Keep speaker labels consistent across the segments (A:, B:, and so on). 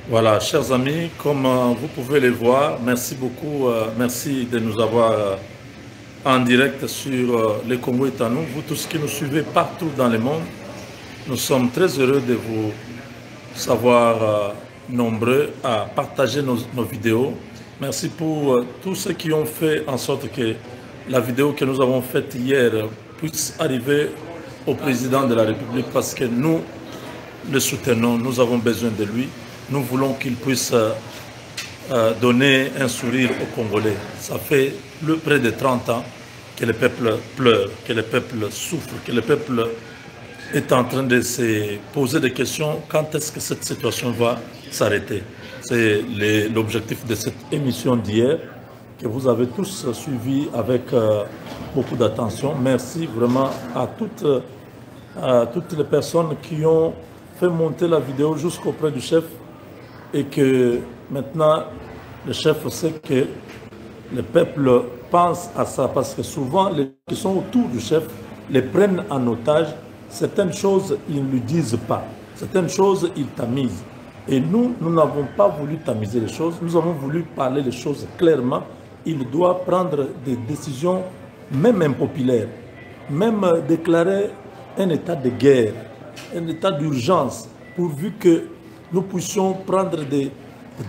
A: Voilà, chers amis, comme vous pouvez les voir, merci beaucoup, merci de nous avoir en direct sur Le Congo est à nous. Vous tous qui nous suivez partout dans le monde, nous sommes très heureux de vous savoir nombreux à partager nos vidéos. Merci pour tous ceux qui ont fait en sorte que la vidéo que nous avons faite hier puisse arriver au président de la République parce que nous le soutenons, nous avons besoin de lui. Nous voulons qu'il puisse donner un sourire aux Congolais. Ça fait près de 30 ans que le peuple pleure, que le peuple souffre, que le peuple est en train de se poser des questions. Quand est-ce que cette situation va s'arrêter? C'est l'objectif de cette émission d'hier que vous avez tous suivi avec beaucoup d'attention. Merci vraiment à toutes les personnes qui ont fait monter la vidéo jusqu'auprès du chef et que maintenant le chef sait que le peuple pense à ça parce que souvent les qui sont autour du chef les prennent en otage. Certaines choses, ils ne lui disent pas. Certaines choses, ils tamisent. Et nous n'avons pas voulu tamiser les choses. Nous avons voulu parler les choses clairement. Il doit prendre des décisions, même impopulaires, même déclarer un état de guerre, un état d'urgence, pourvu que nous puissions prendre des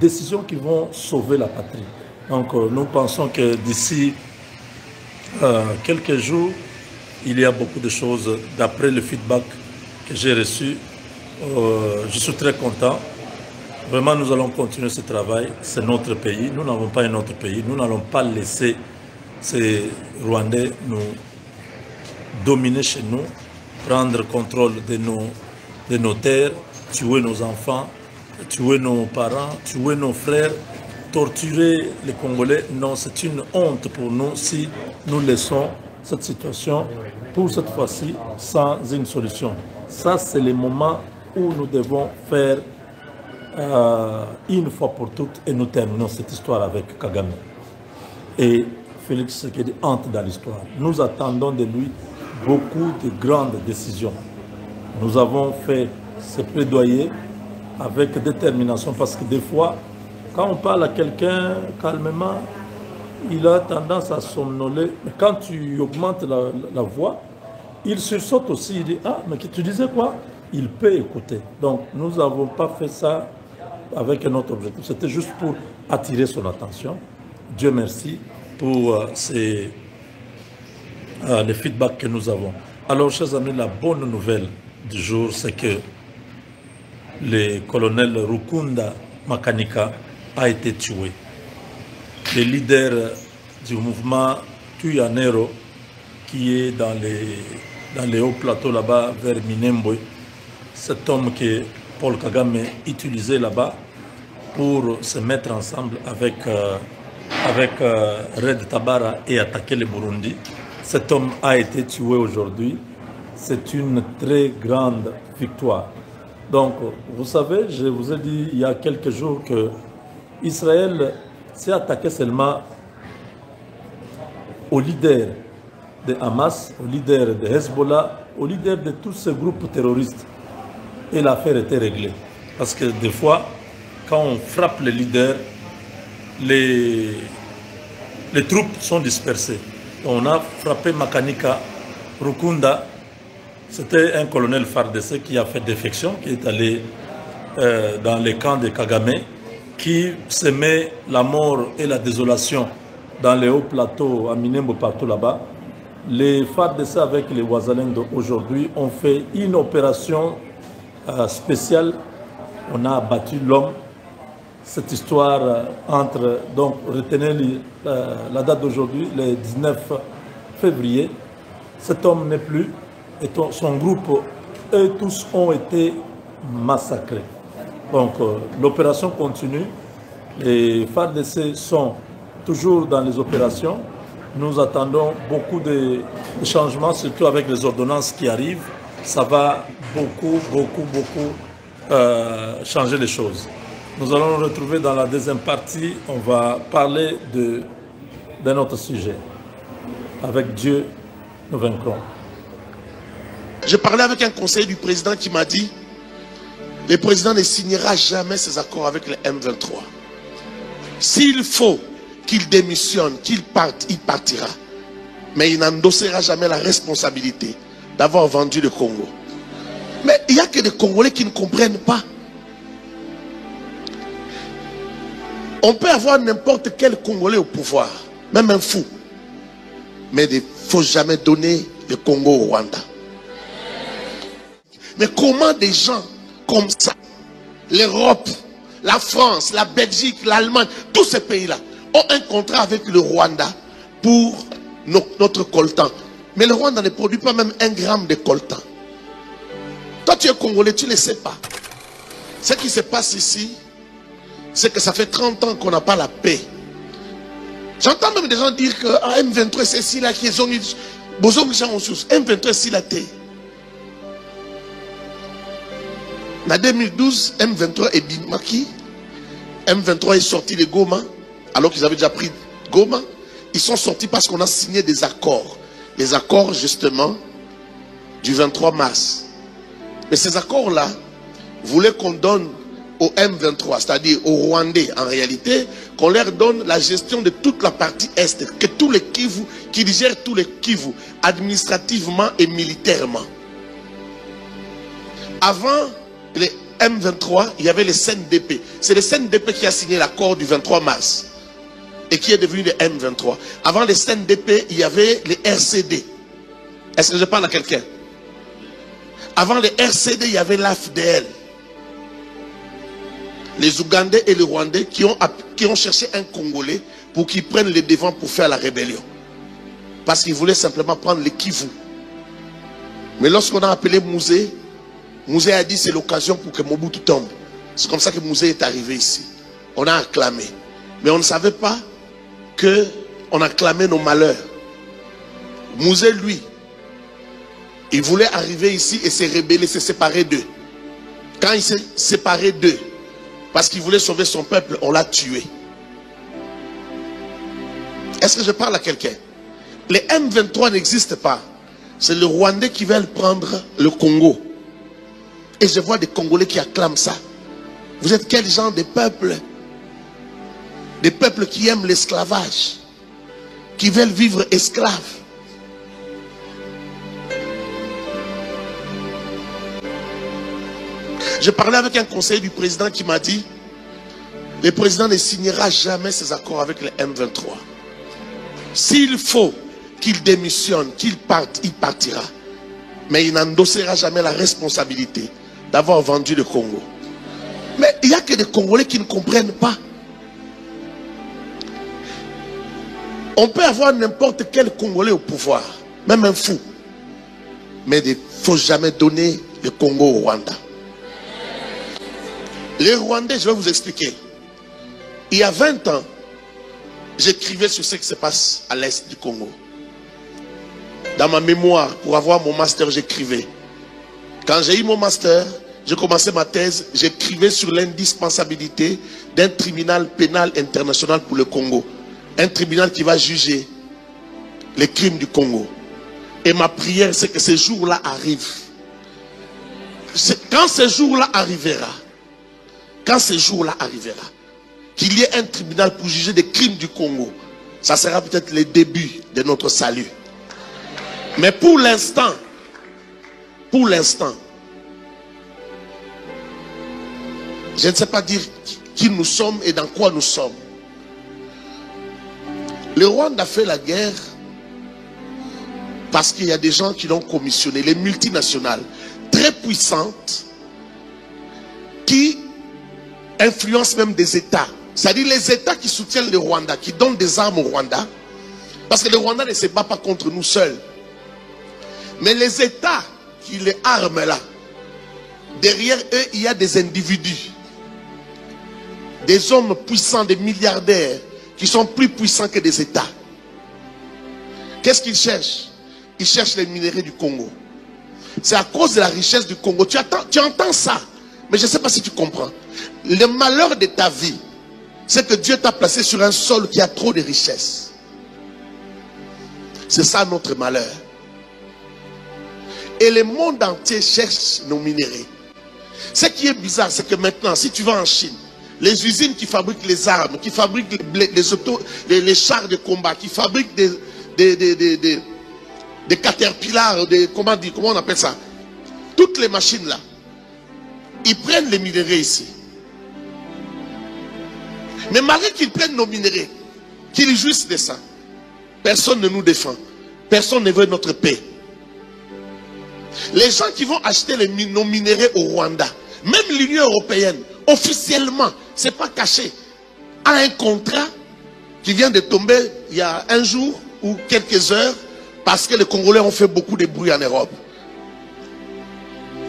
A: décisions qui vont sauver la patrie. Donc nous pensons que d'ici quelques jours, il y a beaucoup de choses. D'après le feedback que j'ai reçu, je suis très content. Vraiment, nous allons continuer ce travail. C'est notre pays. Nous n'avons pas un autre pays. Nous n'allons pas laisser ces Rwandais nous dominer chez nous, prendre contrôle de nos terres, tuer nos enfants, tuer nos parents, tuer nos frères, torturer les Congolais. Non, c'est une honte pour nous si nous laissons cette situation, pour cette fois-ci, sans une solution. Ça, c'est le moment où nous devons faire une fois pour toutes et nous terminons cette histoire avec Kagame. Et Félix Tshisekedi entre dans l'histoire. Nous attendons de lui beaucoup de grandes décisions. Nous avons fait ce plaidoyer avec détermination parce que des fois, quand on parle à quelqu'un calmement, il a tendance à somnoler. Mais quand tu augmentes la voix, il sursaute aussi. Il dit « Ah, mais tu disais quoi ?» Il peut écouter. Donc, nous n'avons pas fait ça avec un autre objectif. C'était juste pour attirer son attention. Dieu merci pour les feedbacks que nous avons. Alors, chers amis, la bonne nouvelle du jour, c'est que le colonel Rukunda Makanika a été tué. Le leader du mouvement Tuyanero, qui est dans les hauts plateaux là-bas, vers Minembwe, cet homme que Paul Kagame utilisait là-bas pour se mettre ensemble avec Red Tabara et attaquer le Burundi. Cet homme a été tué aujourd'hui. C'est une très grande victoire. Donc, vous savez, je vous ai dit il y a quelques jours que Israël s'est attaqué seulement aux leaders de Hamas, aux leaders de Hezbollah, aux leaders de tous ces groupes terroristes. Et l'affaire était réglée. Parce que des fois, quand on frappe les leaders, les troupes sont dispersées. On a frappé Makanika, Rukunda, c'était un colonel FARDC qui a fait défection, qui est allé dans les camps de Kagame, qui semait la mort et la désolation dans les hauts plateaux, à Minembwe, partout là-bas. Les FARDC avec les Wazalendo aujourd'hui ont fait une opération spéciale. On a abattu l'homme. Cette histoire entre, donc retenez la date d'aujourd'hui, le 19 février. Cet homme n'est plus, et son groupe, eux tous ont été massacrés. Donc l'opération continue. Les FARDC sont toujours dans les opérations. Nous attendons beaucoup de changements, surtout avec les ordonnances qui arrivent. Ça va beaucoup changer les choses. Nous allons nous retrouver dans la deuxième partie. On va parler d'un autre sujet. Avec Dieu, nous vaincrons.
B: J'ai parlé avec un conseiller du président qui m'a dit Le président ne signera jamais ces accords avec le M23. S'il faut qu'il démissionne, qu'il parte, il partira. Mais il n'endossera jamais la responsabilité d'avoir vendu le Congo. Mais il n'y a que des Congolais qui ne comprennent pas. On peut avoir n'importe quel Congolais au pouvoir, même un fou. Mais il ne faut jamais donner le Congo au Rwanda. Mais comment des gens comme ça, l'Europe, la France, la Belgique, l'Allemagne, tous ces pays-là ont un contrat avec le Rwanda pour notre coltan. Mais le Rwanda ne produit pas même 1 gramme de coltan. Toi tu es Congolais, tu ne le sais pas. Ce qui se passe ici, c'est que ça fait 30 ans qu'on n'a pas la paix. J'entends même des gens dire que M23 c'est ici là qui ont besoin de gens en source. M23 c'est la terre. En 2012, M23 est Bimaki. M23 est sorti de Goma, alors qu'ils avaient déjà pris Goma. Ils sont sortis parce qu'on a signé des accords. Les accords justement du 23 mars. Mais ces accords-là voulaient qu'on donne au M23, c'est-à-dire aux Rwandais en réalité, qu'on leur donne la gestion de toute la partie Est, que tous les Kivu, qu'ils gèrent tous les Kivu, administrativement et militairement. Avant les M23, il y avait les CNDP. C'est le CNDP qui a signé l'accord du 23 mars et qui est devenu le M23. Avant les CNDP, il y avait les RCD. Est-ce que je parle à quelqu'un? Avant les RCD, il y avait l'AFDL. Les Ougandais et les Rwandais qui ont cherché un Congolais pour qu'il prenne les devants pour faire la rébellion. Parce qu'ils voulaient simplement prendre les Kivu. Mais lorsqu'on a appelé Mouzé, Mouzé a dit c'est l'occasion pour que Mobutu tombe. C'est comme ça que Mouzé est arrivé ici. On a acclamé. Mais on ne savait pas qu'on acclamait nos malheurs. Mouzé, lui, il voulait arriver ici et se rebeller, se séparer d'eux. Quand il s'est séparé d'eux, parce qu'il voulait sauver son peuple, on l'a tué. Est-ce que je parle à quelqu'un? Les M23 n'existent pas. C'est le Rwandais qui veulent prendre le Congo. Et je vois des Congolais qui acclament ça. Vous êtes quel genre de peuple? Des peuples qui aiment l'esclavage, qui veulent vivre esclaves. Je parlais avec un conseiller du président qui m'a dit le président ne signera jamais ses accords avec le M23. S'il faut qu'il démissionne, qu'il parte, il partira. Mais il n'endossera jamais la responsabilité d'avoir vendu le Congo. Mais il n'y a que des Congolais qui ne comprennent pas. On peut avoir n'importe quel Congolais au pouvoir, même un fou. Mais il ne faut jamais donner le Congo au Rwanda. Les Rwandais, je vais vous expliquer. Il y a 20 ans, j'écrivais sur ce qui se passe à l'est du Congo. Dans ma mémoire, pour avoir mon master, j'écrivais. Quand j'ai eu mon master, j'ai commencé ma thèse, j'écrivais sur l'indispensabilité d'un tribunal pénal international pour le Congo. Un tribunal qui va juger les crimes du Congo. Et ma prière, c'est que ce jour-là arrive. Quand ce jour-là arrivera, qu'il y ait un tribunal pour juger des crimes du Congo, ça sera peut-être le début de notre salut. Mais pour l'instant, je ne sais pas dire qui nous sommes et dans quoi nous sommes. Le Rwanda a fait la guerre parce qu'il y a des gens qui l'ont commissionné, les multinationales très puissantes qui influencent même des États. C'est-à-dire les États qui soutiennent le Rwanda, qui donnent des armes au Rwanda, parce que le Rwanda ne se bat pas contre nous seuls. Mais les États qui les arment là, derrière eux, il y a des individus, des hommes puissants, des milliardaires, qui sont plus puissants que des États. Qu'est-ce qu'ils cherchent? Ils cherchent les minéraux du Congo. C'est à cause de la richesse du Congo. Tu entends ça, mais je ne sais pas si tu comprends. Le malheur de ta vie, c'est que Dieu t'a placé sur un sol qui a trop de richesses. C'est ça notre malheur. Et le monde entier cherche nos minéraux. Ce qui est bizarre, c'est que maintenant, si tu vas en Chine, les usines qui fabriquent les armes, qui fabriquent les chars de combat, qui fabriquent des caterpillars, comment on appelle ça? Toutes les machines là, ils prennent les minéraux ici. Mais malgré qu'ils prennent nos minéraux, qu'ils jouissent de ça, personne ne nous défend. Personne ne veut notre paix. Les gens qui vont acheter nos minéraux au Rwanda, même l'Union européenne, officiellement, ce n'est pas caché, a un contrat qui vient de tomber il y a un jour ou quelques heures parce que les Congolais ont fait beaucoup de bruit en Europe.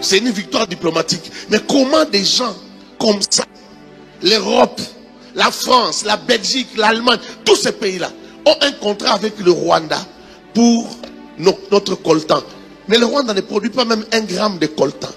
B: C'est une victoire diplomatique. Mais comment des gens comme ça, l'Europe, la France, la Belgique, l'Allemagne, tous ces pays-là ont un contrat avec le Rwanda pour notre coltan. Mais le Rwanda ne produit pas même 1 gramme de coltan.